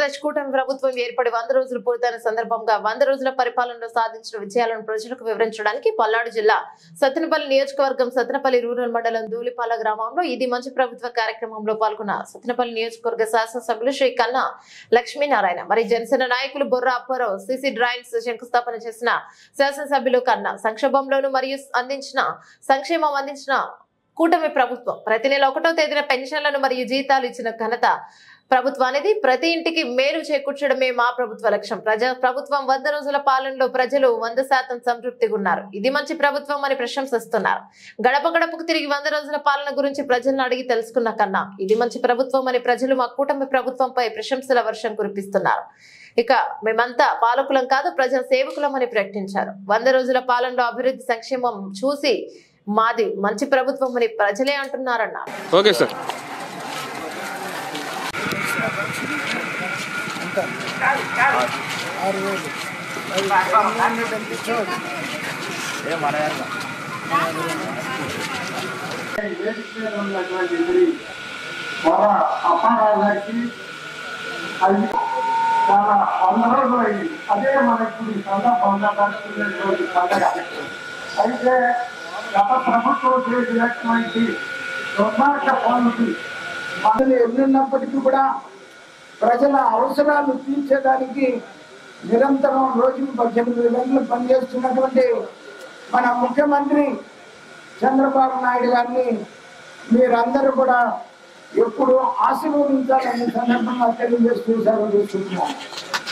ఆంధ్రప్రదేశ్ కూటమి ప్రభుత్వం ఏర్పడి 100 రోజులు పూర్తయిన సందర్భంగా 100 రోజుల పరిపాలనలో సాధించిన విజయాలను ప్రజలకు వివరించడానికి పల్నాడు జిల్లా సత్తెనపల్లి నియోజకవర్గం సత్తెనపల్లి రూరల్ మండలం ధూళిపాల గ్రామంలో ఇది మంచి ప్రభుత్వ కార్యక్రమంలో పాల్గొన్న సత్తెనపల్లి నియోజకవర్గ శాసనసభ్యులు శ్రీ కన్నా లక్ష్మీనారాయణ మరి జనసేన నాయకులు బొర్రా అప్పారావు సిసి డ్రైన్స్ శంకుస్థాపన చేసిన శాసనసభ్యులు కన్నా సంక్షేమంలోను మరియు సంక్షేమం అందించిన కూటమి ప్రభుత్వం ప్రతి నెల 1వ తేదీన పెన్షన్లను మరియు జీతాలు ఇచ్చిన ఘనత ప్రభుత్వానికి ప్రతి ఇంటికి మేలు చేకూర్చడమే మా ప్రభుత్వ లక్ష్యం. ప్రభుత్వం 100 రోజుల పాలనలో ప్రజలు 100% సంతృప్తిగా ఉన్నారు. ఇది మంచి ప్రభుత్వం అని ప్రశంసిస్తున్నారు. గడప గడపకు తిరిగి 100 రోజుల పాలన గురించి ప్రజలను అడిగి తెలుసుకున్న కన్నా ఇది మంచి ప్రభుత్వం అని ప్రజలు మా కూటమి ప్రభుత్వంపై ప్రశంసల వర్షం కురిపిస్తున్నారు. ఇక మేమంతా పాలకులం కాదు ప్రజల సేవకులం అని ప్రకటించారు. 100 రోజుల పాలనలో అభివృద్ధి సంక్షేమం చూసి మాది మంచి ప్రభుత్వం అని ప్రజలే అంటున్నారన్నారు. Okay sir. చాలా 100 రోజులు అయింది. అదే మనకు సందర్భంగా జరుపుకునేటువంటి పండుగ. అయితే గత ప్రభుత్వం చేసినటువంటి దుర్మార్గ పనులు పనులు ఎన్నున్నప్పటికీ కూడా ప్రజల అవసరాలు తీర్చేదానికి నిరంతరం రోజుకు 18 గంటలు పనిచేస్తున్నటువంటి మన ముఖ్యమంత్రి చంద్రబాబు నాయుడు గారిని మీరందరూ కూడా ఎప్పుడు ఆశీర్వదించాలని సందర్భంగా తెలియజేస్తూ సెలవు తీసుకుంటున్నాం.